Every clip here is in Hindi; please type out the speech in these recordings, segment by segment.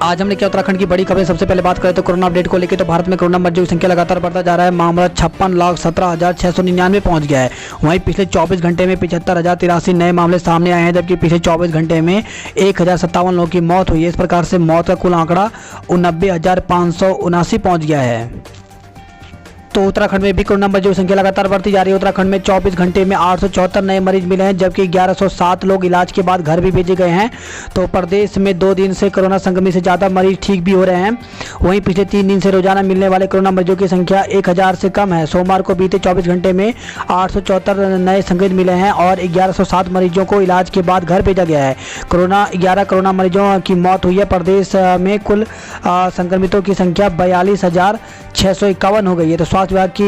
आज हमने क्या उत्तराखंड की बड़ी खबर। सबसे पहले बात करें तो कोरोना अपडेट को लेकर, तो भारत में कोरोना मरीजों की संख्या लगातार बढ़ता जा रहा है। मामला 56,17,699 पहुंच गया है। वहीं पिछले 24 घंटे में 75,083 नए मामले सामने आए हैं, जबकि पिछले 24 घंटे में 1,057 लोगों की मौत हुई है। इस प्रकार से मौत का कुल आंकड़ा 89,579 पहुँच गया है। तो उत्तराखंड में भी कोरोना मरीजों की संख्या लगातार बढ़ती जा रही है। उत्तराखंड में 24 घंटे में 874 नए मरीज मिले हैं, जबकि 1107 लोग इलाज के बाद घर भी भेजे गए हैं। तो प्रदेश में 2 दिन से कोरोना संक्रमित से ज़्यादा मरीज ठीक भी हो रहे हैं। वहीं पिछले 3 दिन से रोजाना मिलने वाले कोरोना मरीजों की संख्या 1000 से कम है। सोमवार को बीते 24 घंटे में 874 नए संक्रमित मिले हैं और 1107 मरीजों को इलाज के बाद घर भेजा गया है। 11 कोरोना मरीजों की मौत हुई है। प्रदेश में कुल संक्रमितों की संख्या 42,651 हो गई है। तो स्वास्थ्य विभाग की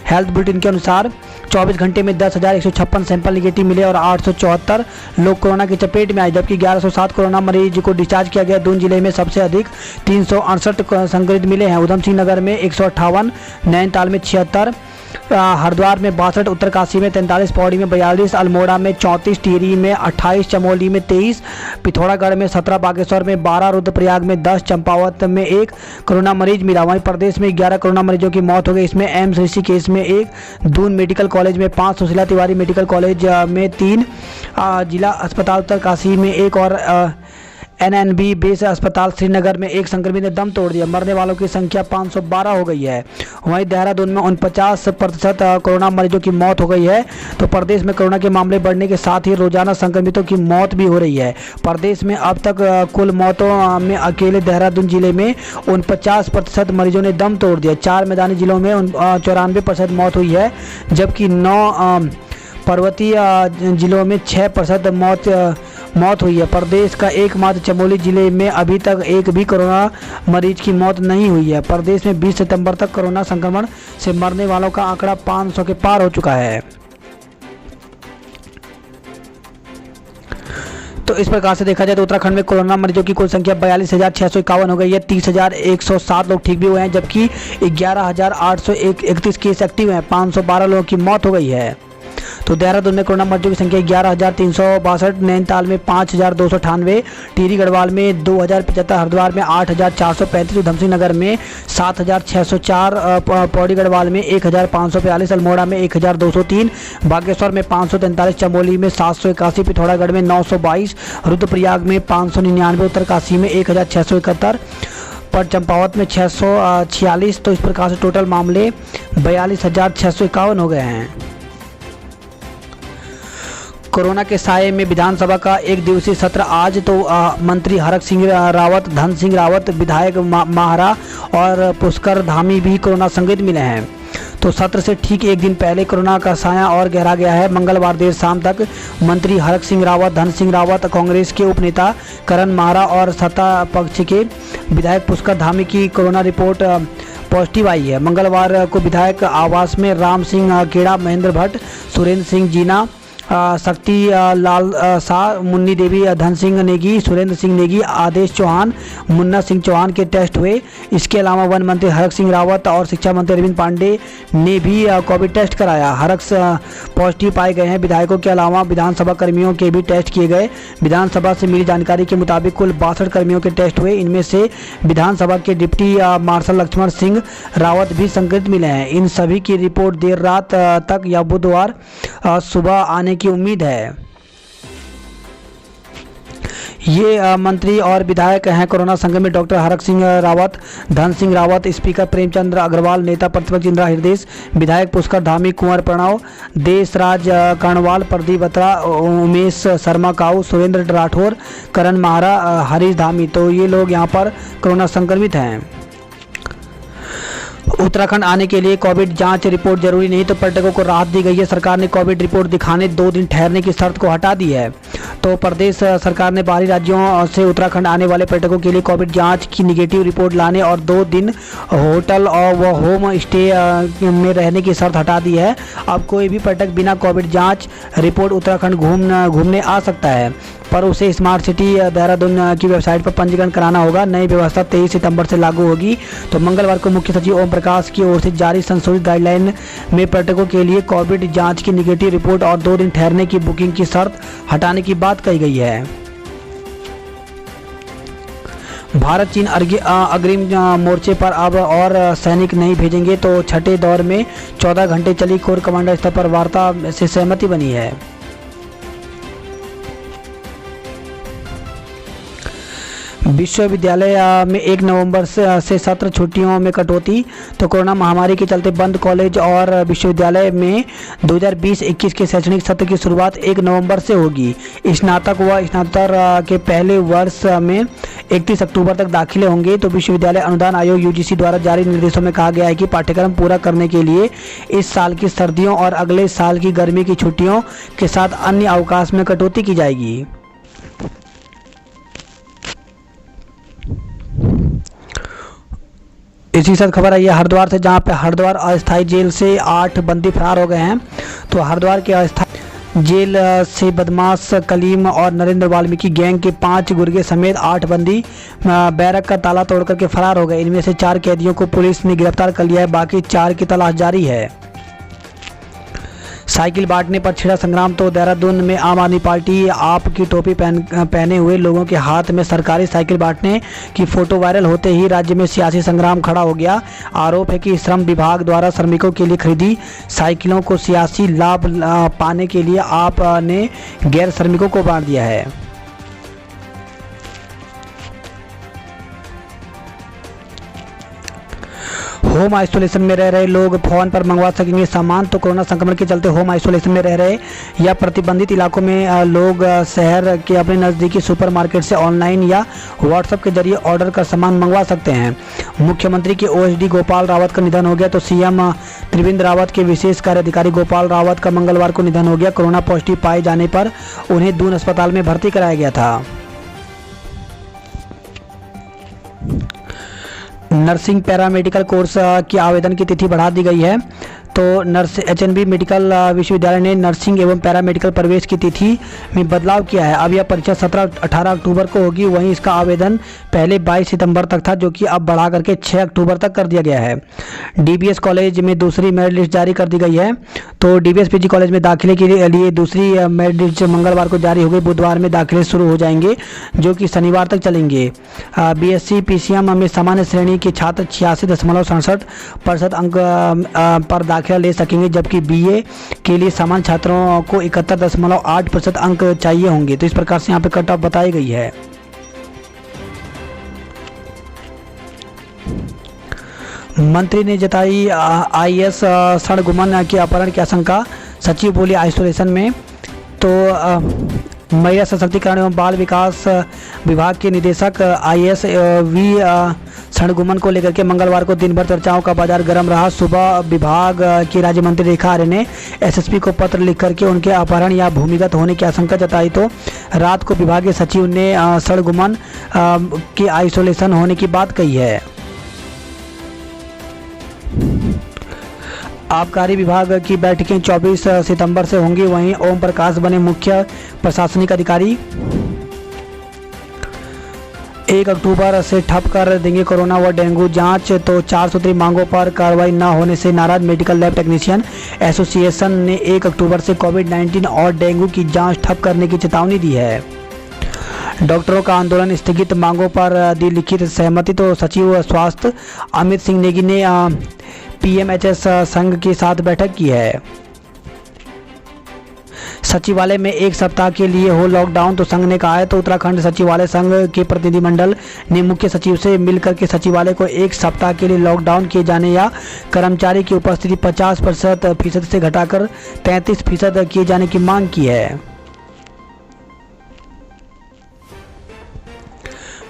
हेल्थ बुलेटिन के अनुसार 24 घंटे में 10,156 सैंपल निगेटिव मिले और 874 लोग कोरोना की चपेट में आए, जबकि 1107 कोरोना मरीज को डिस्चार्ज किया गया। दून जिले में सबसे अधिक 368 संक्रमित मिले हैं। उधम सिंह नगर में 158, नैनीताल में 76, हरिद्वार में 62, उत्तरकाशी में 43, पौड़ी में 42, अल्मोड़ा में 34, टिहरी में 28, चमोली में 23, पिथौरागढ़ में 17, बागेश्वर में 12, रुद्रप्रयाग में 10, चंपावत में 1 कोरोना मरीज मिला। वहीं प्रदेश में 11 कोरोना मरीजों की मौत हो गई। इसमें एम्स ऋषिकेश में 1, दून मेडिकल कॉलेज में 5, सुशीला तिवारी मेडिकल कॉलेज में 3, जिला अस्पताल उत्तरकाशी में 1 और NNB बेस अस्पताल श्रीनगर में 1 संक्रमित ने दम तोड़ दिया। मरने वालों की संख्या 512 हो गई है। वहीं देहरादून में 49% कोरोना मरीजों की मौत हो गई है। तो प्रदेश में कोरोना के मामले बढ़ने के साथ ही रोजाना संक्रमितों की मौत भी हो रही है। प्रदेश में अब तक कुल मौतों में अकेले देहरादून जिले में 49% मरीजों ने दम तोड़ दिया। 4 मैदानी जिलों में 94% मौत हुई है, जबकि 9 पर्वतीय जिलों में 6% मौत हुई है। प्रदेश का एकमात्र चमोली जिले में अभी तक एक भी कोरोना मरीज की मौत नहीं हुई है। प्रदेश में 20 सितंबर तक कोरोना संक्रमण से मरने वालों का आंकड़ा 500 के पार हो चुका है। तो इस प्रकार से देखा जाए तो उत्तराखंड में कोरोना मरीजों की कुल संख्या 42,651 हो गई है। 30,107 लोग ठीक भी हुए हैं, जबकि 11,831 केस एक्टिव हैं। 512 लोगों की मौत हो गई है। तो देहरादून में कोरोना मरीजों की संख्या 11,362, नैनीताल में 5,298, टिहरी गढ़वाल में 2,075, हरिद्वार में 8,435, उधम सिंह नगर में 7,604, पौड़ी गढ़वाल में 1,542, अल्मोड़ा में 1,203, बागेश्वर में 543, चमोली में 781, पिथौरागढ़ में 922, रुद्रप्रयाग में 599, उत्तरकाशी में 1,671 पर चंपावत में 646। तो इस प्रकार से टोटल मामले 42,651 हो गए हैं। कोरोना के साये में विधानसभा का 1 दिवसीय सत्र आज। तो मंत्री हरक सिंह रावत, धन सिंह रावत, विधायक माहरा और पुष्कर धामी भी कोरोना संक्रमित मिले हैं। तो सत्र से ठीक 1 दिन पहले कोरोना का साया और गहरा गया है। मंगलवार देर शाम तक मंत्री हरक सिंह रावत, धन सिंह रावत, कांग्रेस के उपनेता करण माहरा और सत्ता पक्ष के विधायक पुष्कर धामी की कोरोना रिपोर्ट पॉजिटिव आई है। मंगलवार को विधायक आवास में राम सिंह खेड़ा, महेंद्र भट्ट, सुरेंद्र सिंह जीना, शक्ति लाल शाह, मुन्नी देवी, धन सिंह नेगी, सुरेंद्र सिंह नेगी, आदेश चौहान, मुन्ना सिंह चौहान के टेस्ट हुए। इसके अलावा वन मंत्री हरक सिंह रावत और शिक्षा मंत्री अरविंद पांडे ने भी कोविड टेस्ट कराया। हरक पॉजिटिव पाए गए हैं। विधायकों के अलावा विधानसभा कर्मियों के भी टेस्ट किए गए। विधानसभा से मिली जानकारी के मुताबिक कुल 62 कर्मियों के टेस्ट हुए। इनमें से विधानसभा के डिप्टी मार्शल लक्ष्मण सिंह रावत भी संक्रमित मिले हैं। इन सभी की रिपोर्ट देर रात तक या बुधवार सुबह आने की उम्मीद है। ये मंत्री और विधायक हैं कोरोना संक्रमित डॉक्टर हरक सिंह रावत, धन सिंह रावत, स्पीकर प्रेमचंद्र अग्रवाल, नेता प्रतिपक्ष इंदिरा हृदयेश, विधायक पुष्कर धामी, कुंवर प्रणव, देशराज कर्णवाल, प्रदीप बत्रा, उमेश शर्मा काऊ, सुरेंद्र राठौर, करण माहरा, हरीश धामी। तो ये लोग यहाँ पर कोरोना संक्रमित हैं। उत्तराखंड आने के लिए कोविड जांच रिपोर्ट जरूरी नहीं, तो पर्यटकों को राहत दी गई है। सरकार ने कोविड रिपोर्ट दिखाने 2 दिन ठहरने की शर्त को हटा दी है। तो प्रदेश सरकार ने बाहरी राज्यों से उत्तराखंड आने वाले पर्यटकों के लिए कोविड जांच की निगेटिव रिपोर्ट लाने और 2 दिन होटल और व होम स्टे में रहने की शर्त हटा दी है। अब कोई भी पर्यटक बिना कोविड जांच रिपोर्ट उत्तराखंड घूमने आ सकता है, पर उसे स्मार्ट सिटी देहरादून की वेबसाइट पर पंजीकरण कराना होगा। नई व्यवस्था 23 सितंबर से लागू होगी। तो मंगलवार को मुख्य सचिव ओम प्रकाश की ओर से जारी संशोधित गाइडलाइन में पर्यटकों के लिए कोविड जांच की निगेटिव रिपोर्ट और 2 दिन ठहरने की बुकिंग की शर्त हटाने की बात कही गई है। भारत चीन अग्रिम मोर्चे पर अब और सैनिक नहीं भेजेंगे, तो छठे दौर में 14 घंटे चली कोर कमांडर स्तर पर वार्ता से सहमति बनी है। विश्वविद्यालय में 1 नवंबर से सत्र छुट्टियों में कटौती। तो कोरोना महामारी के चलते बंद कॉलेज और विश्वविद्यालय में 2020-21 के शैक्षणिक सत्र की शुरुआत 1 नवंबर से होगी। स्नातक व स्नातक के पहले वर्ष में 31 अक्टूबर तक दाखिले होंगे। तो विश्वविद्यालय अनुदान आयोग यूजीसी द्वारा जारी निर्देशों में कहा गया है कि पाठ्यक्रम पूरा करने के लिए इस साल की सर्दियों और अगले साल की गर्मी की छुट्टियों के साथ अन्य अवकाश में कटौती की जाएगी। इसी साथ खबर आई है हरिद्वार से, जहां पे हरिद्वार अस्थायी जेल से 8 बंदी फरार हो गए हैं। तो हरिद्वार के अस्थायी जेल से बदमाश कलीम और नरेंद्र वाल्मीकि गैंग के 5 गुर्गे समेत 8 बंदी बैरक का ताला तोड़ करके फरार हो गए। इनमें से 4 कैदियों को पुलिस ने गिरफ्तार कर लिया है, बाकी 4 की तलाश जारी है। साइकिल बांटने पर छिड़ा संग्राम। तो देहरादून में आम आदमी पार्टी आप की टोपी पहने हुए लोगों के हाथ में सरकारी साइकिल बांटने की फोटो वायरल होते ही राज्य में सियासी संग्राम खड़ा हो गया। आरोप है कि श्रम विभाग द्वारा श्रमिकों के लिए खरीदी साइकिलों को सियासी लाभ पाने के लिए आप ने गैर श्रमिकों को बांट दिया है। होम आइसोलेशन में रह रहे लोग फोन पर मंगवा सकेंगे सामान। तो कोरोना संक्रमण के चलते होम आइसोलेशन में रह रहे या प्रतिबंधित इलाकों में लोग शहर के अपने नज़दीकी सुपरमार्केट से ऑनलाइन या व्हाट्सएप के जरिए ऑर्डर कर सामान मंगवा सकते हैं। मुख्यमंत्री के ओएसडी गोपाल रावत का निधन हो गया। तो सीएम त्रिवेंद्र रावत के विशेष कार्य अधिकारी गोपाल रावत का मंगलवार को निधन हो गया। कोरोना पॉजिटिव पाए जाने पर उन्हें दून अस्पताल में भर्ती कराया गया था। नर्सिंग पैरामेडिकल कोर्स की आवेदन की तिथि बढ़ा दी गई है। तो एचएनबी मेडिकल विश्वविद्यालय ने नर्सिंग एवं पैरामेडिकल प्रवेश की तिथि में बदलाव किया है। अब यह परीक्षा 17-18 अक्टूबर को होगी। वहीं इसका आवेदन पहले 22 सितंबर तक था, जो कि अब बढ़ा करके 6 अक्टूबर तक कर दिया गया है। डीबीएस कॉलेज में दूसरी मेरिट लिस्ट जारी कर दी गई है। तो डीबीएस पीजी कॉलेज में दाखिले के लिए दूसरी मेरिट लिस्ट मंगलवार को जारी हो गई। बुधवार में दाखिले शुरू हो जाएंगे, जो कि शनिवार तक चलेंगे। बीएससी पीसीएम में सामान्य श्रेणी के छात्र 86.67% अंक पर दाखिला ले सकेंगे, जबकि बीए के लिए सामान्य छात्रों को 71.8% अंक चाहिए होंगे। तो इस प्रकार से यहाँ पे कट ऑफ बताई गई है। मंत्री ने जताई आईएएस सड़गुमन के अपहरण की आशंका। सचिव बोली आइसोलेशन में। तो महिला सशक्तिकरण एवं बाल विकास विभाग के निदेशक आईएएस वी सड़गुमन को लेकर के मंगलवार को दिन भर चर्चाओं का बाजार गर्म रहा। सुबह विभाग की राज्य मंत्री रेखा आर्य ने एसएसपी को पत्र लिख करके उनके अपहरण या भूमिगत होने की आशंका जताई। तो रात को विभागीय सचिव ने सड़गुमन के आइसोलेशन होने की बात कही है। आबकारी विभाग की बैठकें 24 सितंबर से होंगी। वहीं ओम प्रकाश बने मुख्य प्रशासनिक अधिकारी। 1 अक्टूबर से ठप कर देंगे कोरोना व डेंगू जांच। तो 4 सूत्री मांगों पर कार्रवाई न होने से नाराज मेडिकल लैब टेक्नीशियन एसोसिएशन ने 1 अक्टूबर से कोविड-19 और डेंगू की जांच ठप करने की चेतावनी दी है। डॉक्टरों का आंदोलन स्थगित, मांगों पर दी लिखित सहमति। तो सचिव स्वास्थ्य अमित सिंह नेगी ने पीएमएचएस संघ के साथ बैठक की है। सचिवालय में 1 सप्ताह के लिए हो लॉकडाउन, तो संघ ने कहा है। तो उत्तराखंड सचिवालय संघ के प्रतिनिधिमंडल ने मुख्य सचिव से मिलकर के सचिवालय को 1 सप्ताह के लिए लॉकडाउन किए जाने या कर्मचारी की उपस्थिति 50% से घटाकर 33% किए जाने की मांग की है।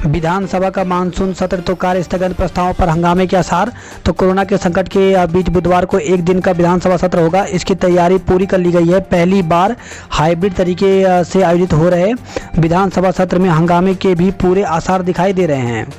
विधानसभा का मानसून सत्र तो कार्य स्थगन प्रस्ताव पर हंगामे के आसार। तो कोरोना के संकट के बीच बुधवार को एक दिन का विधानसभा सत्र होगा। इसकी तैयारी पूरी कर ली गई है। पहली बार हाइब्रिड तरीके से आयोजित हो रहे विधानसभा सत्र में हंगामे के भी पूरे आसार दिखाई दे रहे हैं।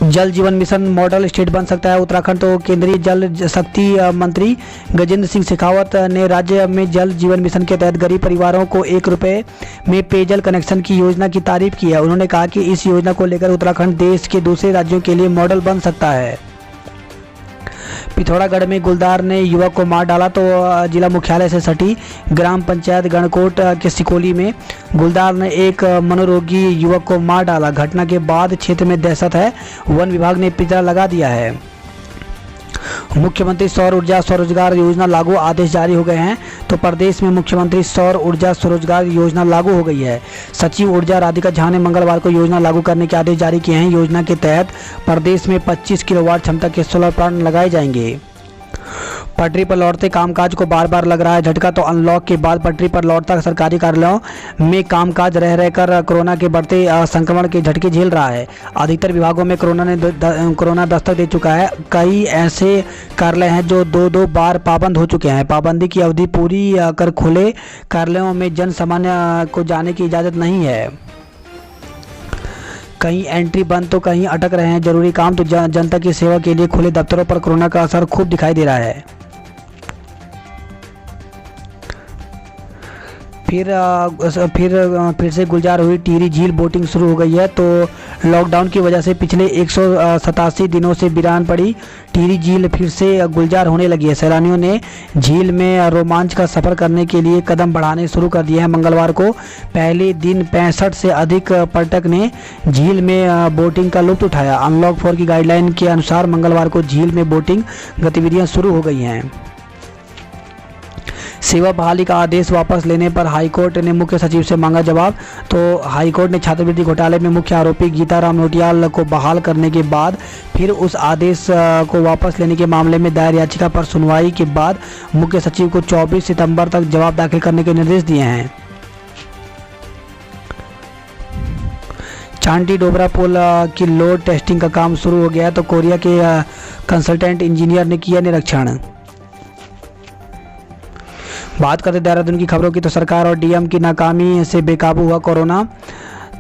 जल जीवन मिशन मॉडल स्टेट बन सकता है उत्तराखंड। तो केंद्रीय जल शक्ति मंत्री गजेंद्र सिंह शेखावत ने राज्य में जल जीवन मिशन के तहत गरीब परिवारों को 1 रुपये में पेयजल कनेक्शन की योजना की तारीफ की है। उन्होंने कहा कि इस योजना को लेकर उत्तराखंड देश के दूसरे राज्यों के लिए मॉडल बन सकता है। पिथौरागढ़ में गुलदार ने युवक को मार डाला। तो जिला मुख्यालय से सटी ग्राम पंचायत गणकोट के सिकोली में गुलदार ने एक मनोरोगी युवक को मार डाला। घटना के बाद क्षेत्र में दहशत है। वन विभाग ने पिंजरा लगा दिया है। मुख्यमंत्री सौर ऊर्जा स्वरोजगार योजना लागू, आदेश जारी हो गए हैं। तो प्रदेश में मुख्यमंत्री सौर ऊर्जा स्वरोजगार योजना लागू हो गई है। सचिव ऊर्जा राधिका झा ने मंगलवार को योजना लागू करने के आदेश जारी किए हैं। योजना के तहत प्रदेश में 25 किलोवाट क्षमता के सोलर प्लांट लगाए जाएंगे। पटरी पर लौटते कामकाज को बार बार लग रहा है झटका। तो अनलॉक के बाद पटरी पर लौटता सरकारी कार्यालयों में कामकाज रह रहकर कोरोना के बढ़ते संक्रमण के झटके झेल रहा है। अधिकतर विभागों में कोरोना दस्तक दे चुका है। कई ऐसे कार्यालय हैं जो 2-2 बार पाबंद हो चुके हैं। पाबंदी की अवधि पूरी कर खुले कार्यालयों में जन सामान्य को जाने की इजाज़त नहीं है। कहीं एंट्री बंद तो कहीं अटक रहे हैं जरूरी काम। तो जनता की सेवा के लिए खुले दफ्तरों पर कोरोना का असर खूब दिखाई दे रहा है। फिर से गुलजार हुई टिहरी झील, बोटिंग शुरू हो गई है। तो लॉकडाउन की वजह से पिछले 187 दिनों से वीरान पड़ी टिहरी झील फिर से गुलजार होने लगी है। सैलानियों ने झील में रोमांच का सफ़र करने के लिए कदम बढ़ाने शुरू कर दिए हैं। मंगलवार को पहले दिन 65 से अधिक पर्यटक ने झील में बोटिंग का लुत्फ उठाया। अनलॉक 4 की गाइडलाइन के अनुसार मंगलवार को झील में बोटिंग गतिविधियां शुरू हो गई हैं। सेवा बहाली का आदेश वापस लेने पर हाईकोर्ट ने मुख्य सचिव से मांगा जवाब। तो हाईकोर्ट ने छात्रवृत्ति घोटाले में मुख्य आरोपी गीताराम नोटियाल को बहाल करने के बाद फिर उस आदेश को वापस लेने के मामले में दायर याचिका पर सुनवाई के बाद मुख्य सचिव को 24 सितंबर तक जवाब दाखिल करने के निर्देश दिए हैं। चांटी डोबरा पुल की लोड टेस्टिंग का काम शुरू हो गया। तो कोरिया के कंसल्टेंट इंजीनियर ने किया निरीक्षण। बात करते देहरादून की खबरों की। तो सरकार और डीएम की नाकामी से बेकाबू हुआ कोरोना।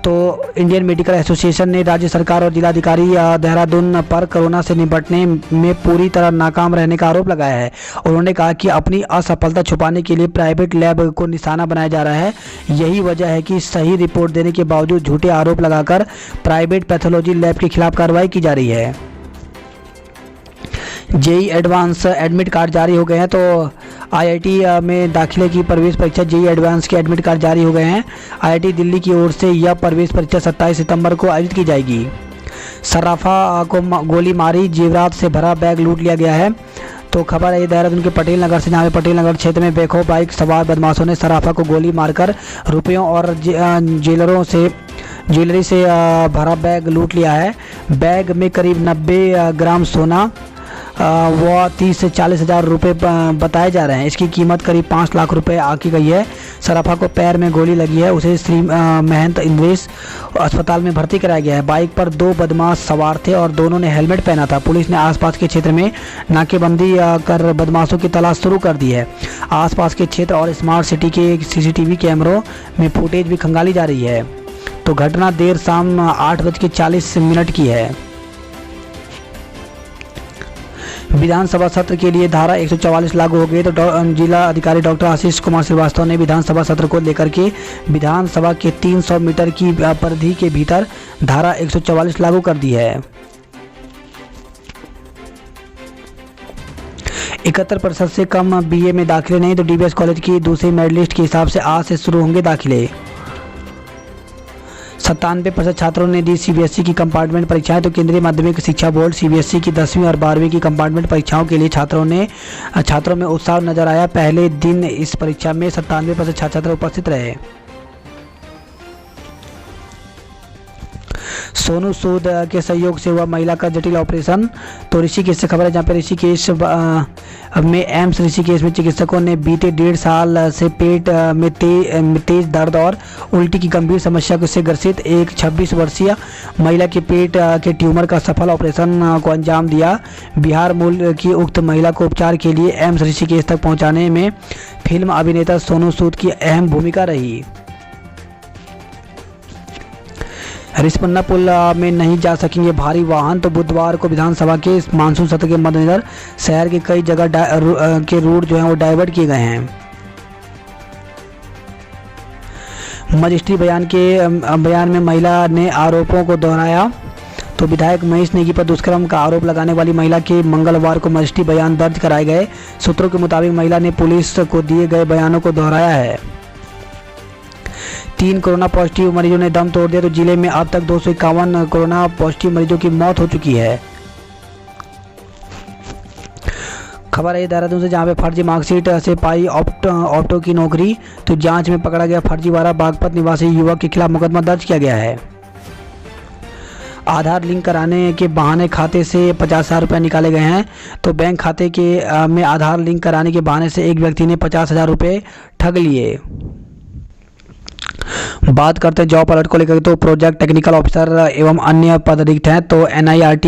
तो इंडियन मेडिकल एसोसिएशन ने राज्य सरकार और जिलाधिकारी देहरादून पर कोरोना से निपटने में पूरी तरह नाकाम रहने का आरोप लगाया है। उन्होंने कहा कि अपनी असफलता छुपाने के लिए प्राइवेट लैब को निशाना बनाया जा रहा है। यही वजह है कि सही रिपोर्ट देने के बावजूद झूठे आरोप लगाकर प्राइवेट पैथोलॉजी लैब के खिलाफ कार्रवाई की जा रही है। जेई एडवांस एडमिट कार्ड जारी हो गए हैं। तो आईआईटी में दाखिले की प्रवेश परीक्षा जेई एडवांस के एडमिट कार्ड जारी हो गए हैं। आईआईटी दिल्ली की ओर से यह प्रवेश परीक्षा 27 सितंबर को आयोजित की जाएगी। सराफा को गोली मारी, जेवरात से भरा बैग लूट लिया गया है। तो खबर है देहरादून के पटेल नगर से, जहाँ पे पटेल नगर क्षेत्र में बेखौफ बाइक सवार बदमाशों ने सराफा को गोली मारकर रुपयों और ज्वेलरी से भरा बैग लूट लिया है। बैग में करीब 90 ग्राम सोना व 30 से 40 हज़ार रुपये बताए जा रहे हैं। इसकी कीमत करीब 5 लाख रुपए आंकी गई है। सराफा को पैर में गोली लगी है। उसे श्री महंत इंद्रेश अस्पताल में भर्ती कराया गया है। बाइक पर 2 बदमाश सवार थे और दोनों ने हेलमेट पहना था। पुलिस ने आसपास के क्षेत्र में नाकेबंदी कर बदमाशों की तलाश शुरू कर दी है। आसपास के क्षेत्र और स्मार्ट सिटी के सीसीटीवी कैमरों में फुटेज भी खंगाली जा रही है। तो घटना देर शाम 8:40 की है। विधानसभा सत्र के लिए धारा 144 लागू हो गई। तो जिला अधिकारी डॉक्टर आशीष कुमार श्रीवास्तव ने विधानसभा सत्र को लेकर के विधानसभा के 300 मीटर की परिधि के भीतर धारा 144 लागू कर दी है। 71% से कम बीए में दाखिले नहीं। तो डीबीएस कॉलेज की दूसरी मेरिट लिस्ट के हिसाब से आज से शुरू होंगे दाखिले। 97% छात्रों ने दी सीबीएसई की कंपार्टमेंट परीक्षाएं। तो केंद्रीय माध्यमिक शिक्षा बोर्ड सीबीएसई की 10वीं और 12वीं की कंपार्टमेंट परीक्षाओं के लिए छात्रों में उत्साह नजर आया। पहले दिन इस परीक्षा में 97% छात्र उपस्थित रहे। सोनू सूद के सहयोग से हुआ महिला का जटिल ऑपरेशन। तो ऋषिकेश से खबर है, जहाँ पे ऋषिकेश में एम्स ऋषिकेश में चिकित्सकों ने बीते 1.5 साल से पेट में तेज दर्द और उल्टी की गंभीर समस्या से ग्रसित एक 26 वर्षीय महिला के पेट के ट्यूमर का सफल ऑपरेशन को अंजाम दिया। बिहार मूल की उक्त महिला को उपचार के लिए एम्स ऋषिकेश तक पहुंचाने में फिल्म अभिनेता सोनू सूद की अहम भूमिका रही। रिस्पन्ना पुल में नहीं जा सकेंगे भारी वाहन। तो बुधवार को विधानसभा के मानसून सत्र के मद्देनजर शहर के कई जगह के रूट जो हैं वो डाइवर्ट किए गए हैं। मजिस्ट्री बयान में महिला ने आरोपों को दोहराया। तो विधायक महेश नेगी पर दुष्कर्म का आरोप लगाने वाली महिला के मंगलवार को मजिस्ट्री बयान दर्ज कराए गए। सूत्रों के मुताबिक महिला ने पुलिस को दिए गए बयानों को दोहराया है। 3 कोरोना पॉजिटिव मरीजों ने दम तोड़ दिया। तो जिले में अब तक 251 कोरोना पॉजिटिव मरीजों की मौत हो चुकी है। खबर है देहरादून से, जहां पे फर्जी मार्कशीट से पाई ऑप्टो की नौकरी। तो जांच में पकड़ा गया फर्जीवाड़ा बागपत निवासी युवक के खिलाफ मुकदमा दर्ज किया गया है। आधार लिंक कराने के बहाने खाते से 50,000 रुपये निकाले गए हैं। तो बैंक खाते के में आधार लिंक कराने के बहाने से एक व्यक्ति ने 50,000 रुपये ठग लिए। बात करते हैं जॉब अलर्ट को लेकर। तो प्रोजेक्ट टेक्निकल ऑफिसर एवं अन्य पद रिक्त हैं। तो NIRT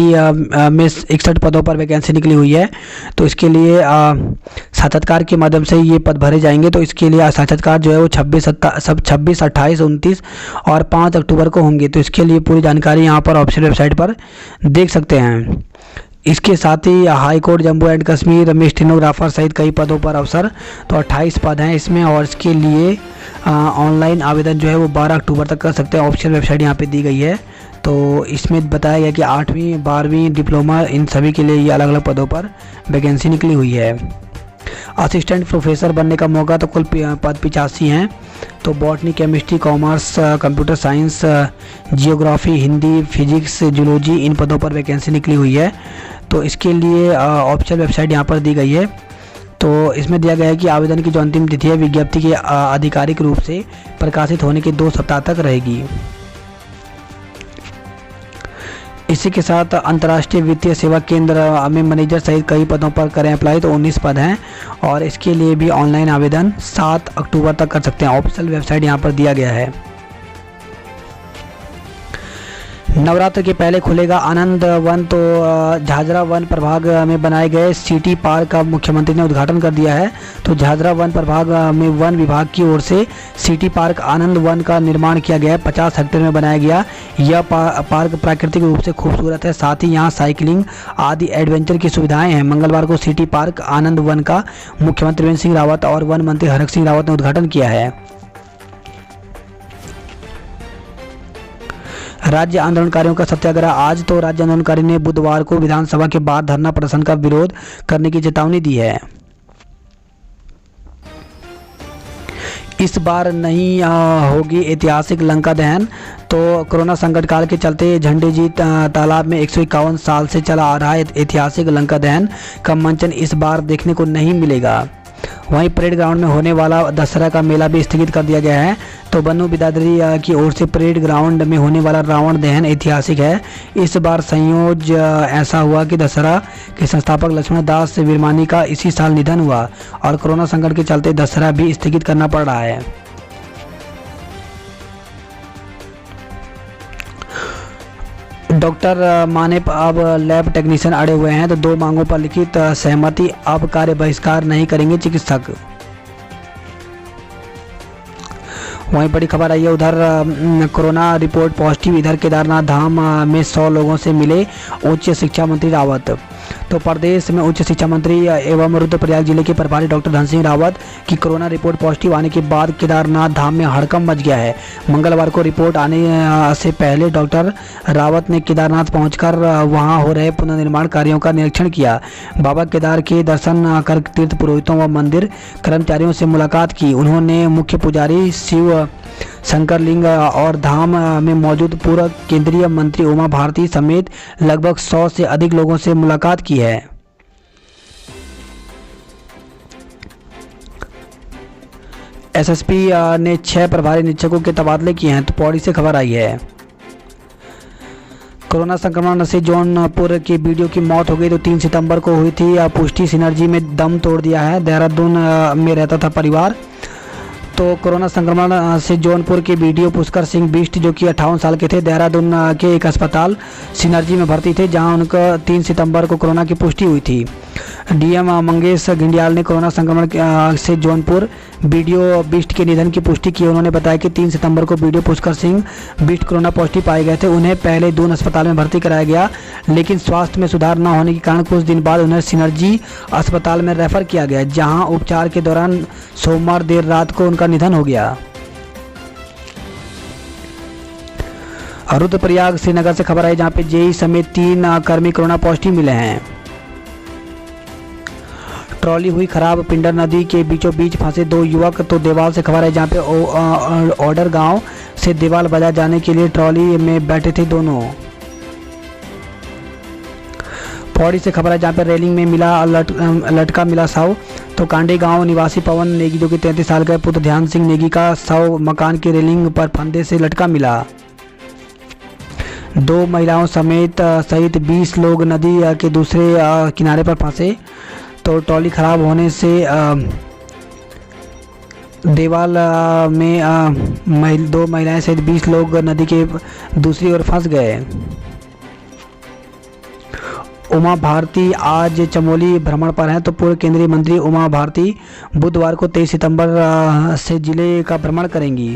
में 61 पदों पर वैकेंसी निकली हुई है। तो इसके लिए साक्षात्कार के माध्यम से ये पद भरे जाएंगे। तो इसके लिए साक्षात्कार जो है वो 26, 28, 29 और 5 अक्टूबर को होंगे। तो इसके लिए पूरी जानकारी यहाँ पर ऑफिशियल वेबसाइट पर देख सकते हैं। इसके साथ ही high court Jammu and Kashmir में स्टेनोग्राफर सहित कई पदों पर अवसर। तो 28 पद हैं इसमें, और इसके लिए ऑनलाइन आवेदन जो है वो 12 अक्टूबर तक कर सकते हैं। ऑफिशियल वेबसाइट यहाँ पे दी गई है। तो इसमें बताया गया कि 8वीं 12वीं डिप्लोमा इन सभी के लिए ये अलग अलग पदों पर वैकेंसी निकली हुई है। असिस्टेंट प्रोफेसर बनने का मौका, तो कुल पद 85 हैं। तो botany, chemistry, commerce, computer science, geography, Hindi, physics, zoology इन पदों पर वैकेंसी निकली हुई है। तो इसके लिए ऑफिशियल वेबसाइट यहाँ पर दी गई है। तो इसमें दिया गया है कि आवेदन की जो अंतिम तिथि है विज्ञप्ति के आधिकारिक रूप से प्रकाशित होने के 2 सप्ताह तक रहेगी। इसी के साथ अंतर्राष्ट्रीय वित्तीय सेवा केंद्र में मैनेजर सहित कई पदों पर करें अप्लाई। तो 19 पद हैं, और इसके लिए भी ऑनलाइन आवेदन 7 अक्टूबर तक कर सकते हैं। ऑफिशियल वेबसाइट यहाँ पर दिया गया है। नवरात्र के पहले खुलेगा आनंद वन। तो झाझरा वन प्रभाग में बनाए गए सिटी पार्क का मुख्यमंत्री ने उद्घाटन कर दिया है। तो झाझरा वन प्रभाग में वन विभाग की ओर से सिटी पार्क आनंद वन का निर्माण किया गया है। 50 हेक्टेयर में बनाया गया यह पार्क प्राकृतिक रूप से खूबसूरत है। साथ ही यहाँ साइकिलिंग आदि एडवेंचर की सुविधाएं हैं। मंगलवार को सिटी पार्क आनंद वन का मुख्यमंत्री त्रिवेंद्र सिंह रावत और वन मंत्री हरक सिंह रावत ने उद्घाटन किया है। राज्य आंदोलनकारियों का सत्याग्रह आज। तो राज्य आंदोलनकारी ने बुधवार को विधानसभा के बाहर धरना प्रदर्शन का विरोध करने की चेतावनी दी है। इस बार नहीं होगी ऐतिहासिक लंका दहन। तो कोरोना संकट काल के चलते झंडे जी तालाब में 151 साल से चला आ रहा है ऐतिहासिक लंका दहन का मंचन इस बार देखने को नहीं मिलेगा। वहीं परेड ग्राउंड में होने वाला दशहरा का मेला भी स्थगित कर दिया गया है। तो बन्नू बिरादरी की ओर से परेड ग्राउंड में होने वाला रावण दहन ऐतिहासिक है। इस बार संयोज ऐसा हुआ कि दशहरा के संस्थापक लक्ष्मण दास वीरमानी का इसी साल निधन हुआ, और कोरोना संकट के चलते दशहरा भी स्थगित करना पड़ रहा है। डॉक्टर माने अब लैब टेक्नीशियन अड़े हुए हैं। तो 2 मांगों पर लिखित सहमति, अब कार्य बहिष्कार नहीं करेंगे चिकित्सक। वहीं बड़ी खबर आई है उधर कोरोना रिपोर्ट पॉजिटिव। इधर केदारनाथ धाम में 100 लोगों से मिले उच्च शिक्षा मंत्री रावत। तो प्रदेश में उच्च शिक्षा मंत्री एवं रुद्रप्रयाग जिले के प्रभारी डॉक्टर धन सिंह रावत की कोरोना रिपोर्ट पॉजिटिव आने के बाद केदारनाथ धाम में हड़कंप मच गया है। मंगलवार को रिपोर्ट आने से पहले डॉक्टर रावत ने केदारनाथ पहुंचकर वहां हो रहे पुनर्निर्माण कार्यों का निरीक्षण किया। बाबा केदार के दर्शन कर तीर्थ पुरोहितों व मंदिर कर्मचारियों से मुलाकात की। उन्होंने मुख्य पुजारी शिव शंकर लिंग और धाम में मौजूद पूर्व केंद्रीय मंत्री उमा भारती समेत लगभग 100 से अधिक लोगों से मुलाकात की है। एसएसपी ने 6 प्रभारी निरीक्षकों के तबादले किए हैं। तो पौड़ी से खबर आई है। कोरोना संक्रमण से जौनपुर की वीडियो की मौत हो गई तो 3 सितंबर को हुई थी पुष्टि। सिनर्जी में दम तोड़ दिया है। देहरादून में रहता था परिवार। तो कोरोना संक्रमण से जौनपुर के वीडियो पुष्कर सिंह बिष्ट जो कि 58 साल के थे, देहरादून के एक अस्पताल सिनर्जी में भर्ती थे, जहां उनका 3 सितंबर को कोरोना की पुष्टि हुई थी। डीएम मंगेश घिंडियाल ने कोरोना संक्रमण से जौनपुर वीडियो बिष्ट के निधन की पुष्टि की। उन्होंने बताया कि 3 सितंबर को video Pushkar Singh Bisht corona positive पाए गए थे। उन्हें पहले दून अस्पताल में भर्ती कराया गया, लेकिन स्वास्थ्य में सुधार न होने के कारण कुछ दिन बाद उन्हें सिनर्जी अस्पताल में रेफर किया गया, जहां उपचार के दौरान सोमवार देर रात को उनका निधन हो गया। रुद्रप्रयाग श्रीनगर से खबर आई, जहां पे जेई समेत 3 कर्मी कोरोना पॉजिटिव मिले हैं। ट्रॉली हुई खराब, पिंडर नदी के बीचों बीच फंसे 2 युवक। तो देवाल से खबर है, जहां पे ऑर्डर गांव से देवाल बाजार जाने के लिए ट्रॉली में बैठे थे दोनों। पौड़ी से खबर है, जहां पे रेलिंग में मिला लटका मिला शव। तो कांडी गांव निवासी पवन नेगी जो कि 33 साल का पुत्र ध्यान सिंह नेगी का शव मकान की रेलिंग पर फंदे से लटका मिला। 2 महिलाओं समेत सहित 20 लोग नदी के दूसरे किनारे पर फंसे। तो ट्रॉली खराब होने से देवाल में 2 महिलाएं सहित 20 लोग नदी के दूसरी ओर फंस गए। उमा भारती आज चमोली भ्रमण पर हैं। तो पूर्व केंद्रीय मंत्री उमा भारती बुधवार को 23 सितंबर से जिले का भ्रमण करेंगी।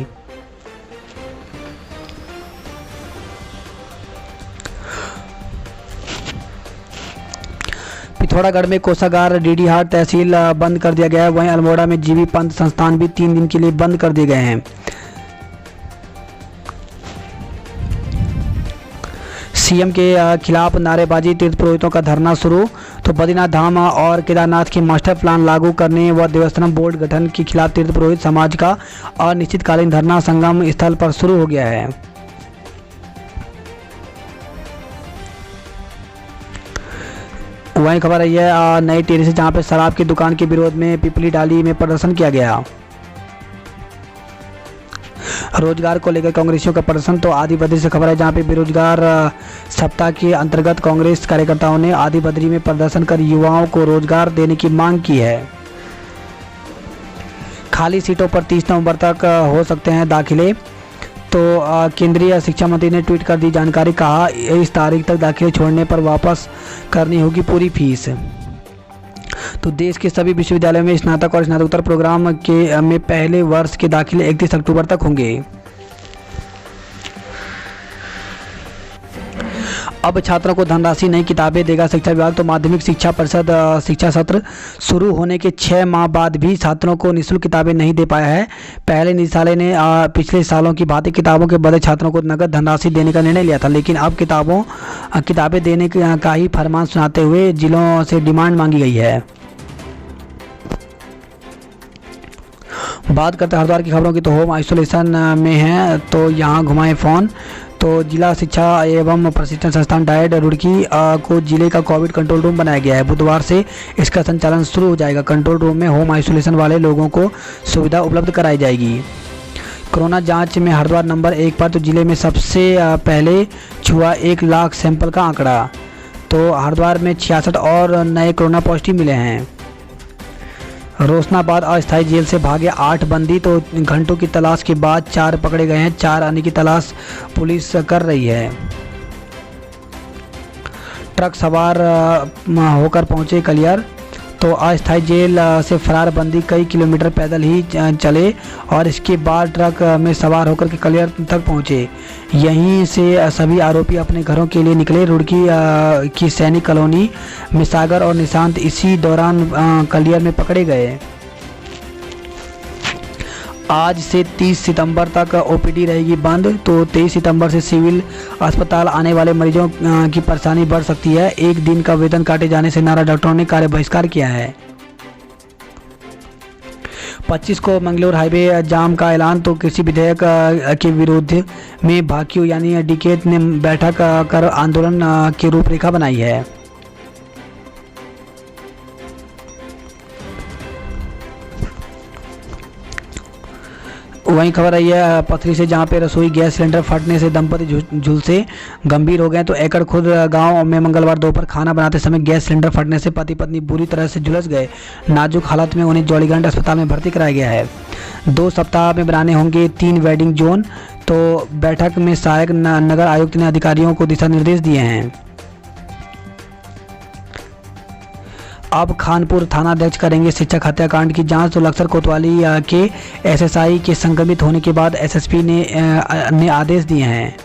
पिथौरागढ़ में कोषागार डीडीहाट तहसील बंद कर दिया गया है। वहीं अल्मोड़ा में जीवी पंथ संस्थान भी 3 दिन के लिए बंद कर दिए गए हैं। सीएम के खिलाफ नारेबाजी, तीर्थ पुरोहितों का धरना शुरू। तो बद्रीनाथ धाम और केदारनाथ की मास्टर प्लान लागू करने व देवस्थानम बोर्ड गठन के खिलाफ तीर्थ पुरोहित समाज का अनिश्चितकालीन धरना संगम स्थल पर शुरू हो गया है। वहीं खबर आई है नई टिहरी से, जहां पे शराब की दुकान के विरोध में पिपली डाली में प्रदर्शन किया गया। रोजगार को लेकर कांग्रेसियों का प्रदर्शन। तो आदि बद्री से खबर है, जहां पे बेरोजगार सप्ताह के अंतर्गत कांग्रेस कार्यकर्ताओं ने आदि बद्री में प्रदर्शन कर युवाओं को रोजगार देने की मांग की है। खाली सीटों पर 30 नवंबर तक हो सकते हैं दाखिले। तो केंद्रीय शिक्षा मंत्री ने ट्वीट कर दी जानकारी। कहा इस तारीख तक दाखिले छोड़ने पर वापस करनी होगी पूरी फीस। तो देश के सभी विश्वविद्यालयों में स्नातक और स्नातकोत्तर प्रोग्राम में पहले वर्ष के दाखिले 31 अक्टूबर तक होंगे। अब छात्रों को धनराशि नई किताबें देगा शिक्षा विभाग। तो माध्यमिक शिक्षा परिषद शिक्षा सत्र शुरू होने के 6 माह बाद भी छात्रों को निःशुल्क किताबें नहीं दे पाया है। पहले निदेशालय ने पिछले सालों की भांति किताबों के बदले छात्रों को नगद धनराशि देने का निर्णय लिया था, लेकिन अब किताबें देने का ही फरमान सुनाते हुए जिलों से डिमांड मांगी गई है। बात करते हैं हरिद्वार की खबरों की। तो होम आइसोलेशन में है, तो यहाँ घुमाएं फ़ोन। तो जिला शिक्षा एवं प्रशिक्षण संस्थान डाइट रुड़की को जिले का कोविड कंट्रोल रूम बनाया गया है। बुधवार से इसका संचालन शुरू हो जाएगा। कंट्रोल रूम में होम आइसोलेशन वाले लोगों को सुविधा उपलब्ध कराई जाएगी। कोरोना जांच में हरिद्वार नंबर 1 पर। तो जिले में सबसे पहले छुआ 1 लाख सैंपल का आंकड़ा। तो हरिद्वार में 66 और नए कोरोना पॉजिटिव मिले हैं। रोशनाबाद अस्थायी जेल से भागे 8 बंदी। तो घंटों की तलाश के बाद 4 पकड़े गए हैं। 4 अन्य की तलाश पुलिस कर रही है। ट्रक सवार होकर पहुंचे कलियर। तो अस्थायी जेल से फरार बंदी कई किलोमीटर पैदल ही चले और इसके बाद ट्रक में सवार होकर के कलियर तक पहुंचे। यहीं से सभी आरोपी अपने घरों के लिए निकले। रुड़की की सैनिक कॉलोनी में सागर और निशांत इसी दौरान कलियर में पकड़े गए। आज से 30 सितंबर तक ओपीडी रहेगी बंद। तो 23 सितंबर से सिविल अस्पताल आने वाले मरीजों की परेशानी बढ़ सकती है। 1 दिन का वेतन काटे जाने से नाराज डॉक्टरों ने कार्य बहिष्कार किया है। 25 को मंगलोर हाईवे जाम का ऐलान। तो कृषि विधेयक के विरोध में भाकियू यानी डीकेत ने बैठक कर आंदोलन की रूपरेखा बनाई है। वहीं खबर आई है पथरी से, जहां पे रसोई गैस सिलेंडर फटने से दंपति झुलसे गंभीर हो गए। तो एकड़ खुद गांव में मंगलवार दोपहर खाना बनाते समय गैस सिलेंडर फटने से पति पत्नी बुरी तरह से झुलस गए। नाजुक हालत में उन्हें जॉलीग्रांट अस्पताल में भर्ती कराया गया है। 2 सप्ताह में बनाने होंगे 3 वेडिंग जोन। तो बैठक में सहायक नगर आयुक्त ने अधिकारियों को दिशा निर्देश दिए हैं। अब खानपुर थानाध्यक्ष करेंगे शिक्षक हत्याकांड की जांच। तो लक्सर कोतवाली के एसएसआई के संक्रमित होने के बाद एसएसपी ने आदेश दिए हैं।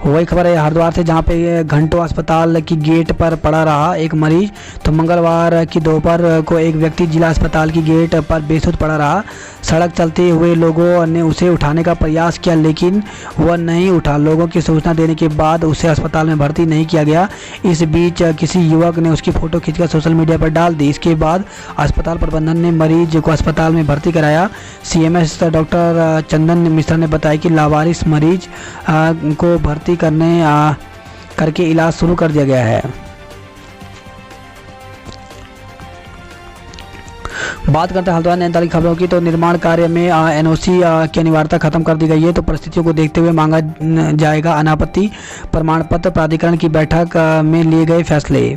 वही खबर है हरिद्वार से, जहां पे घंटों अस्पताल की गेट पर पड़ा रहा एक मरीज। तो मंगलवार की दोपहर को एक व्यक्ति जिला अस्पताल की गेट पर बेसुध पड़ा रहा। सड़क चलते हुए लोगों ने उसे उठाने का प्रयास किया, लेकिन वह नहीं उठा। लोगों की सूचना देने के बाद उसे अस्पताल में भर्ती नहीं किया गया। इस बीच किसी युवक ने उसकी फ़ोटो खींचकर सोशल मीडिया पर डाल दी। इसके बाद अस्पताल प्रबंधन ने मरीज को अस्पताल में भर्ती कराया। सीएमएस डॉक्टर चंदन मिश्रा ने बताया कि लावारिस मरीज को भर्ती करके इलाज शुरू कर दिया गया है। बात करते हैं हल्द्वानी नैनीताल की खबरों की। तो निर्माण कार्य में एनओसी की अनिवार्यता खत्म कर दी गई है। तो परिस्थितियों को देखते हुए मांगा जाएगा अनापत्ति प्रमाण पत्र। प्राधिकरण की बैठक में लिए गए फैसले।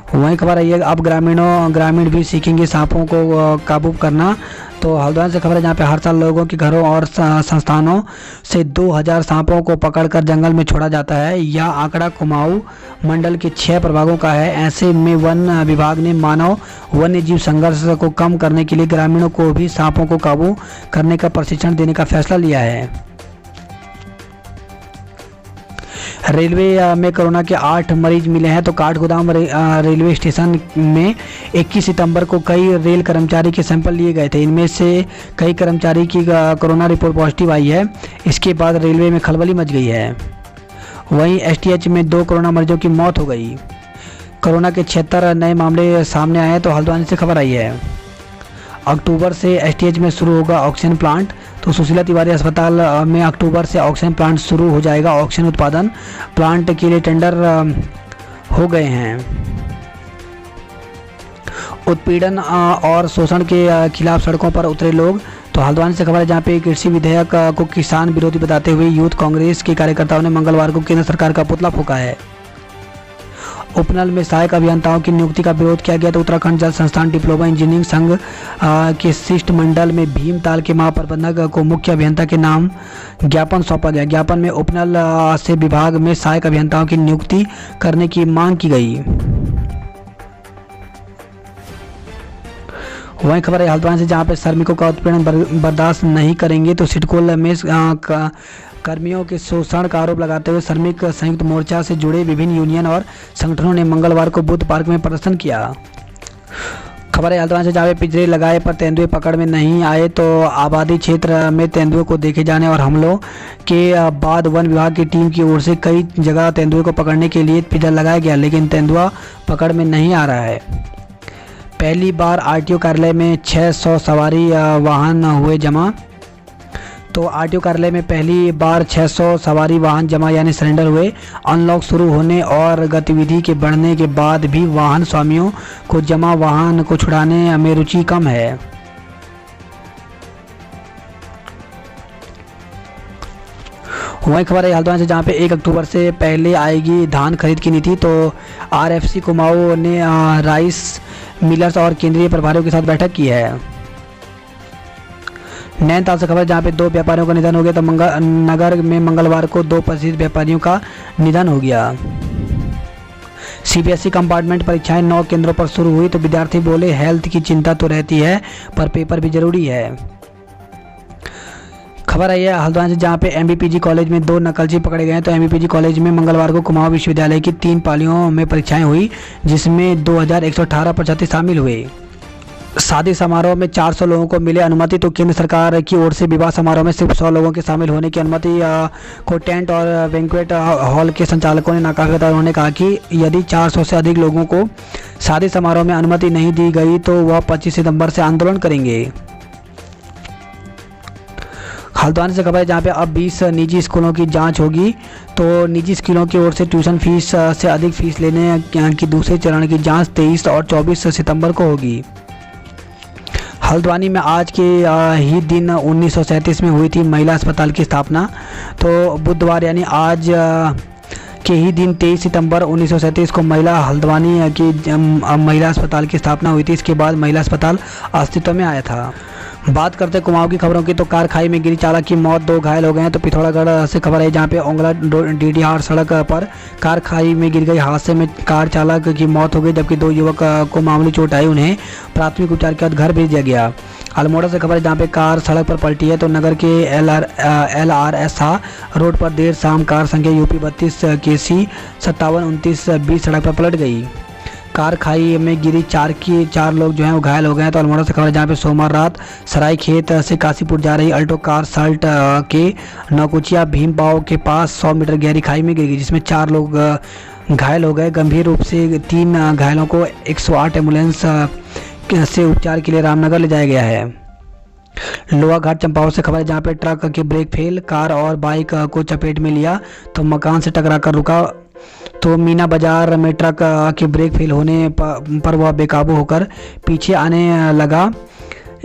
वहीं खबर आई है अब ग्रामीण भी सीखेंगे सांपों को काबू करना। तो हल्द्वानी से खबर है, जहाँ पे हर साल लोगों के घरों और संस्थानों से 2000 सांपों को पकड़कर जंगल में छोड़ा जाता है। यह आंकड़ा कुमाऊं मंडल के 6 प्रभागों का है। ऐसे में वन विभाग ने मानव वन्य जीव संघर्ष को कम करने के लिए ग्रामीणों को भी सांपों को काबू करने का प्रशिक्षण देने का फैसला लिया है। रेलवे में कोरोना के 8 मरीज मिले हैं। तो काठगोदाम रेलवे स्टेशन में 21 सितंबर को कई रेल कर्मचारी के सैंपल लिए गए थे। इनमें से कई कर्मचारी की कोरोना रिपोर्ट पॉजिटिव आई है। इसके बाद रेलवे में खलबली मच गई है। वहीं एसटीएच में 2 कोरोना मरीजों की मौत हो गई। कोरोना के 76 नए मामले सामने आए हैं। तो हल्द्वानी से खबर आई है अक्टूबर से एसटीएच में शुरू होगा ऑक्सीजन प्लांट। तो सुशीला तिवारी अस्पताल में अक्टूबर से ऑक्सीजन प्लांट शुरू हो जाएगा। ऑक्सीजन उत्पादन प्लांट के लिए टेंडर हो गए हैं। उत्पीड़न और शोषण के खिलाफ सड़कों पर उतरे लोग। तो हल्द्वानी से खबर है, जहाँ पे कृषि विधेयक को किसान विरोधी बताते हुए यूथ कांग्रेस के कार्यकर्ताओं ने मंगलवार को केंद्र सरकार का पुतला फूंका है। उपनल में सहायक अभियंताओं की नियुक्ति का विरोध किया गया। तो उत्तराखंड जल संस्थान डिप्लोमा इंजीनियरिंग संघ के शिष्टमंडल में भीमताल के महाप्रबंधक को मुख्य अभियंता के नाम ज्ञापन सौंपा गया। ज्ञापन में उपनल से विभाग में सहायक अभियंताओं की नियुक्ति करने की मांग की गई। वहीं खबर है हल्द्वानी से, जहाँ पे श्रमिकों का उत्पीड़न बर्दाश्त नहीं करेंगे। तो सिडकोल में कर्मियों के शोषण का आरोप लगाते हुए श्रमिक संयुक्त मोर्चा से जुड़े विभिन्न यूनियन और संगठनों ने मंगलवार को बुद्ध पार्क में प्रदर्शन किया। खबर है हल्द्वानी से, जहाँ पे पिंजरे लगाए पर तेंदुए पकड़ में नहीं आए। तो आबादी क्षेत्र में तेंदुए को देखे जाने और हमलों के बाद वन विभाग की टीम की ओर से कई जगह तेंदुए को पकड़ने के लिए पिंजरा लगाया गया, लेकिन तेंदुआ पकड़ में नहीं आ रहा है। पहली बार आरटीओ कार्यालय में 600 सवारी वाहन हुए जमा। तो आरटीओ कार्यालय में पहली बार 600 सवारी वाहन जमा यानी सरेंडर हुए। अनलॉक शुरू होने और गतिविधि के बढ़ने के बाद भी वाहन स्वामियों को जमा वाहन को छुड़ाने में रुचि कम है। वही खबर है हल्द्वानी से, जहाँ पे 1 अक्टूबर से पहले आएगी धान खरीद की नीति। तो आरएफसी कुमाऊं ने राइस मिलर्स और केंद्रीय प्रभारियों के साथ बैठक की है। नैनीताल से खबर, जहाँ पे 2 व्यापारियों का निधन हो गया। तो नगर में मंगलवार को 2 प्रसिद्ध व्यापारियों का निधन हो गया। सीबीएसई कंपार्टमेंट परीक्षाएं 9 केंद्रों पर शुरू हुई। तो विद्यार्थी बोले हेल्थ की चिंता तो रहती है पर पेपर भी जरूरी है। खबर आई है हल्द्वानी से, जहाँ पे एमबीपीजी कॉलेज में 2 नकलची पकड़े गए। तो एमबीपीजी कॉलेज में मंगलवार को कुमाऊं विश्वविद्यालय की 3 पालियों में परीक्षाएं हुई, जिसमें 2118 परीक्षार्थी शामिल हुए। शादी समारोह में 400 लोगों को मिले अनुमति। तो केंद्र सरकार की ओर से विवाह समारोह में सिर्फ 100 लोगों के शामिल होने की अनुमति को टेंट और बैंक्वेट हॉल के संचालकों ने नाकाफी बताया। उन्होंने कहा कि यदि 400 से अधिक लोगों को शादी समारोह में अनुमति नहीं दी गई तो वह 25 सितंबर से आंदोलन करेंगे। हल्द्वानी से खबर है जहाँ पे अब 20 निजी स्कूलों की जांच होगी। तो निजी स्कूलों की ओर से ट्यूशन फीस से अधिक फीस लेने की दूसरे चरण की जांच 23 और 24 सितंबर को होगी। हल्द्वानी में आज के ही दिन 1937 में हुई थी महिला अस्पताल की स्थापना। तो बुधवार यानी आज के ही दिन 23 सितंबर 1937 को हल्द्वानी की महिला अस्पताल की स्थापना हुई थी। इसके बाद महिला अस्पताल अस्तित्व में आया था। बात करते हैं कुमाऊं की खबरों की। तो कार खाई में गिरी चालक की मौत, 2 घायल हो गए हैं। तो पिथौरागढ़ से खबर है जहां पे ओंगला डीडीहार सड़क पर कार खाई में गिर गई। हादसे में कार चालक की मौत हो गई जबकि 2 युवक को मामूली चोट आई। उन्हें प्राथमिक उपचार के बाद घर भेज दिया गया। अल्मोड़ा से खबर है जहाँ पे कार सड़क पर पलटी है। तो नगर के LRS रोड पर देर शाम कार संख्या UP 32 KC 5729 सड़क पर पलट गई। कार खाई में गिरी 4 लोग जो हैं वो घायल हो गए हैं। तो अल्मोड़ा से खबर है जहाँ पे सोमवार रात सरायखेत से काशीपुर जा रही अल्टो कार सल्ट के नौकुचिया भीम पाव के पास 100 मीटर गहरी खाई में गिर गई जिसमें 4 लोग घायल हो गए। गंभीर रूप से 3 घायलों को 108 एम्बुलेंस से उपचार के लिए रामनगर ले जाया गया है। लोहा घाट चंपावत से खबर है जहाँ पे ट्रक के ब्रेक फेल, कार और बाइक को चपेट में लिया तो मकान से टकरा कर रुका। तो मीना बाजार में ट्रक के ब्रेक फेल होने पर वह बेकाबू होकर पीछे आने लगा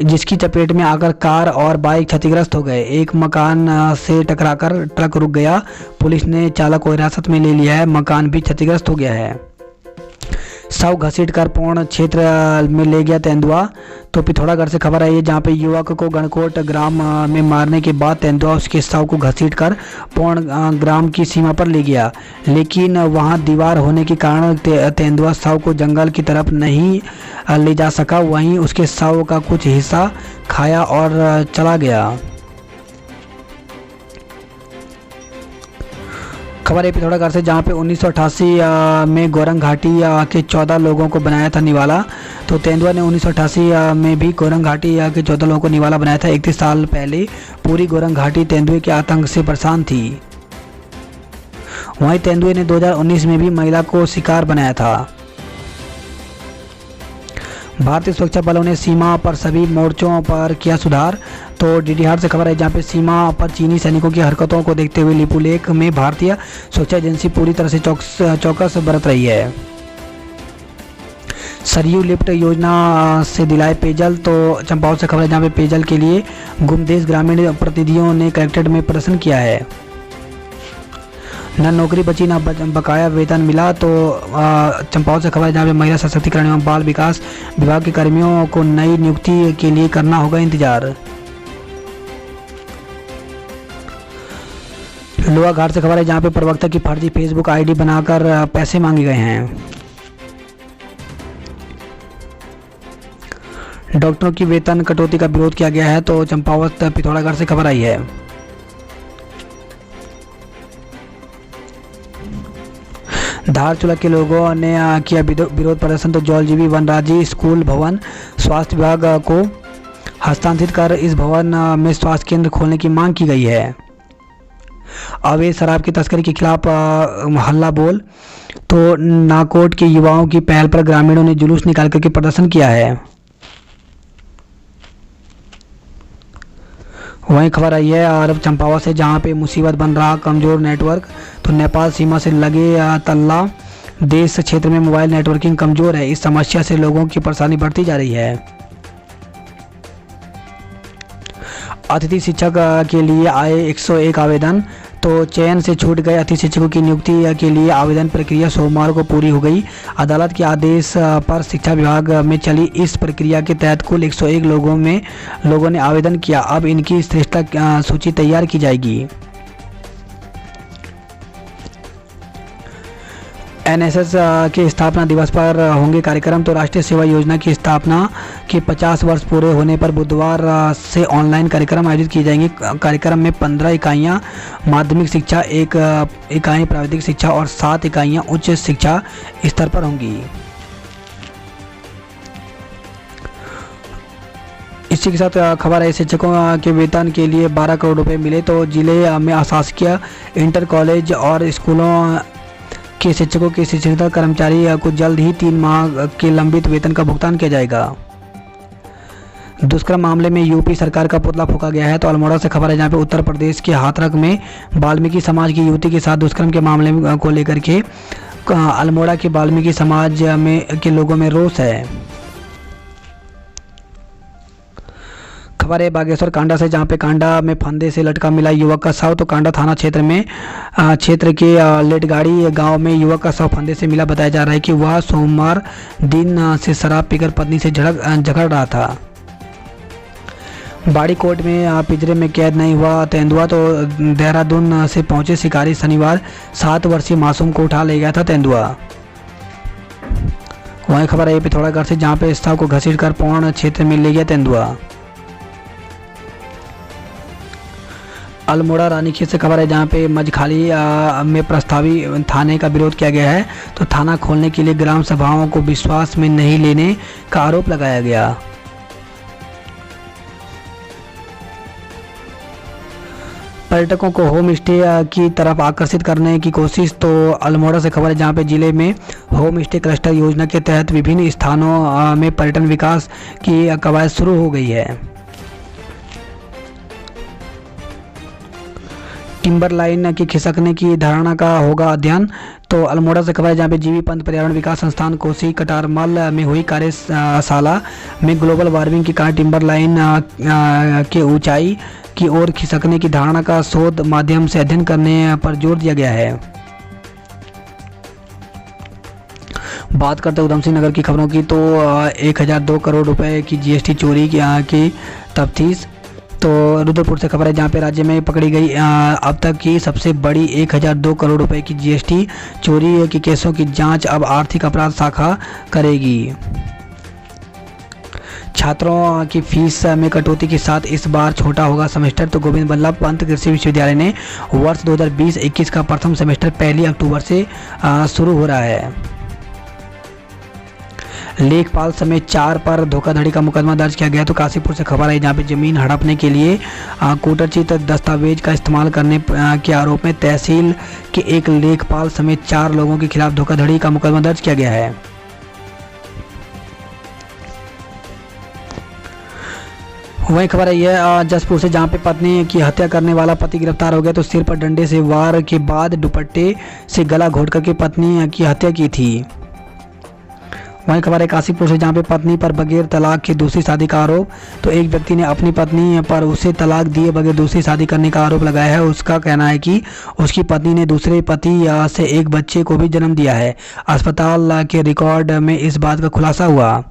जिसकी चपेट में आकर कार और बाइक क्षतिग्रस्त हो गए। एक मकान से टकराकर ट्रक रुक गया। पुलिस ने चालक को हिरासत में ले लिया है। मकान भी क्षतिग्रस्त हो गया है। शव घसीटकर पौण क्षेत्र में ले गया तेंदुआ। तो पिथौरागढ़ से खबर आई है जहाँ पे युवक को गणकोट ग्राम में मारने के बाद तेंदुआ उसके शव को घसीटकर पौण ग्राम की सीमा पर ले गया, लेकिन वहाँ दीवार होने के कारण तेंदुआ शव को जंगल की तरफ नहीं ले जा सका। वहीं उसके शव का कुछ हिस्सा खाया और चला गया। खबर है पिथौरागढ़ से जहाँ पे 1988 में गोरंग घाटी के 14 लोगों को बनाया था निवाला। तो तेंदुआ ने 1988 में भी गोरंग घाटी के 14 लोगों को निवाला बनाया था। 31 साल पहले पूरी गोरंग घाटी तेंदुए के आतंक से परेशान थी। वहीं तेंदुए ने 2019 में भी महिला को शिकार बनाया था। भारतीय सुरक्षा बलों ने सीमा पर सभी मोर्चों पर किया सुधार। तो डीडीहार से खबर है जहाँ पे सीमा पर चीनी सैनिकों की हरकतों को देखते हुए लिपुलेख में भारतीय सुरक्षा एजेंसी पूरी तरह से चौकस बरत रही है। सरयू लिफ्ट योजना से दिलाए पेयजल। तो चंपावत से खबर है जहाँ पे पेयजल के लिए गुमदेश ग्रामीण प्रतिनिधियों ने कलेक्ट्रेट में प्रदर्शन किया है। न नौकरी बची न बकाया वेतन मिला। तो चंपावत से खबर है जहाँ पे महिला सशक्तिकरण एवं बाल विकास विभाग के कर्मियों को नई नियुक्ति के लिए करना होगा इंतजार। लोहा घाट से खबर है जहाँ पे प्रवक्ता की फर्जी फेसबुक आईडी बनाकर पैसे मांगे गए हैं। डॉक्टरों की वेतन कटौती का विरोध किया गया है। तो चंपावत पिथौरागढ़ से खबर आई है। धारचूला के लोगों ने किया विरोध प्रदर्शन। तो जौलजीबी वनराजी स्कूल भवन स्वास्थ्य विभाग को हस्तांतरित कर इस भवन में स्वास्थ्य केंद्र खोलने की मांग की गई है। अवैध शराब की तस्करी के खिलाफ हल्ला बोल। तो नाकोट के युवाओं की पहल पर ग्रामीणों ने जुलूस निकाल करके प्रदर्शन किया है। वहीं खबर आई है अरब चंपावत से जहां पे मुसीबत बन रहा कमजोर नेटवर्क। तो नेपाल सीमा से लगे तल्ला देश क्षेत्र में मोबाइल नेटवर्किंग कमजोर है। इस समस्या से लोगों की परेशानी बढ़ती जा रही है। अतिथि शिक्षक के लिए आए 101 आवेदन। तो चयन से छूट गए अतिथि शिक्षकों की नियुक्ति के लिए आवेदन प्रक्रिया सोमवार को पूरी हो गई। अदालत के आदेश पर शिक्षा विभाग में चली इस प्रक्रिया के तहत कुल 101 लोगों ने आवेदन किया। अब इनकी श्रेष्ठता सूची तैयार की जाएगी। एनएसएस के स्थापना दिवस पर होंगे कार्यक्रम। तो राष्ट्रीय सेवा योजना की स्थापना के 50 वर्ष पूरे होने पर बुधवार से ऑनलाइन कार्यक्रम आयोजित किए जाएंगे। कार्यक्रम में 15 इकाइयाँ माध्यमिक शिक्षा, 1 इकाई प्राविधिक शिक्षा और 7 इकाइयाँ उच्च शिक्षा स्तर पर होंगी। इसी के साथ खबर है शिक्षकों के वेतन के लिए 12 करोड़ रुपए मिले। तो जिले में अशासकीय इंटर कॉलेज और स्कूलों के शिक्षकों के शिक्षण कर्मचारी को जल्द ही 3 माह के लंबित वेतन का भुगतान किया जाएगा। दुष्कर्म मामले में यूपी सरकार का पुतला फूंका गया है। तो अल्मोड़ा से खबर है जहां पे उत्तर प्रदेश के हाथरस में वाल्मीकि समाज की युवती के साथ दुष्कर्म के मामले को लेकर के अल्मोड़ा के वाल्मीकि समाज में के लोगों में रोष है। खबर है बागेश्वर कांडा से जहां पे कांडा में फंदे से लटका मिला युवक का शव। तो कांडा थाना क्षेत्र के लेटगाड़ी गांव में युवक का शव फंदे से मिला। बताया जा रहा है कि वह सोमवार दिन से शराब पीकर पत्नी से झगड़ रहा था। बाड़ी कोर्ट में पिंजरे में कैद नहीं हुआ तेंदुआ। तो देहरादून से पहुंचे शिकारी शनिवार 7 वर्षीय मासूम को उठा ले गया था तेंदुआ। वहीं खबर है पिथौरागढ़ से जहां पे शव को घसीटकर पौन क्षेत्र में ले गया तेंदुआ। अल्मोड़ा रानीखेत से खबर है जहां पे मजखाली में प्रस्तावी थाने का विरोध किया गया है। तो थाना खोलने के लिए ग्राम सभाओं को विश्वास में नहीं लेने का आरोप लगाया गया। पर्यटकों को होम स्टे की तरफ आकर्षित करने की कोशिश। तो अल्मोड़ा से खबर है जहां पे जिले में होम स्टे क्लस्टर योजना के तहत विभिन्न स्थानों में पर्यटन विकास की कवायद शुरू हो गई है। टिम्बर लाइन की खिसकने की धारणा का होगा अध्ययन। तो अल्मोड़ा से खबर है जहाँ पे जीवी पंत पर्यावरण विकास संस्थान कोसी कटारमल में हुई कार्यशाला में ग्लोबल वार्मिंग के कारण टिम्बर लाइन के ऊंचाई की ओर खिसकने की धारणा का शोध माध्यम से अध्ययन करने पर जोर दिया गया है। बात करते हैं उधमसिंह नगर की खबरों की। तो 1002 करोड़ रुपए की जीएसटी चोरी की तफ्तीश। तो रुद्रपुर से खबर है जहां पे राज्य में पकड़ी गई अब तक की सबसे बड़ी 1002 करोड़ रुपए की जीएसटी चोरी के केसों की जांच अब आर्थिक अपराध शाखा करेगी। छात्रों की फीस में कटौती के साथ इस बार छोटा होगा सेमेस्टर। तो गोविंद बल्लभ पंत कृषि विश्वविद्यालय ने वर्ष 2020-21 का प्रथम सेमेस्टर 1 अक्टूबर से शुरू हो रहा है। लेखपाल समेत 4 पर धोखाधड़ी का मुकदमा दर्ज किया गया। तो काशीपुर से खबर है जहां पे जमीन हड़पने के लिए कूटरचित दस्तावेज का इस्तेमाल करने के आरोप में तहसील के एक लेखपाल समेत 4 लोगों के खिलाफ धोखाधड़ी का मुकदमा दर्ज किया गया है। वही खबर है यह जसपुर से जहां पे पत्नी की हत्या करने वाला पति गिरफ्तार हो गया। तो सिर पर डंडे से वार के बाद दुपट्टे से गला घोट करके पत्नी की हत्या की थी। वहीं खबर है काशीपुर से जहां पे पत्नी पर बगैर तलाक की दूसरी शादी का आरोप। तो एक व्यक्ति ने अपनी पत्नी पर उसे तलाक दिए बगैर दूसरी शादी करने का आरोप लगाया है। उसका कहना है कि उसकी पत्नी ने दूसरे पति से एक बच्चे को भी जन्म दिया है। अस्पताल के रिकॉर्ड में इस बात का खुलासा हुआ।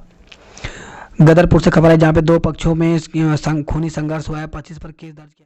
गदरपुर से खबर है जहां पे 2 पक्षों में खूनी संघर्ष हुआ है। 25 पर केस दर्ज किया।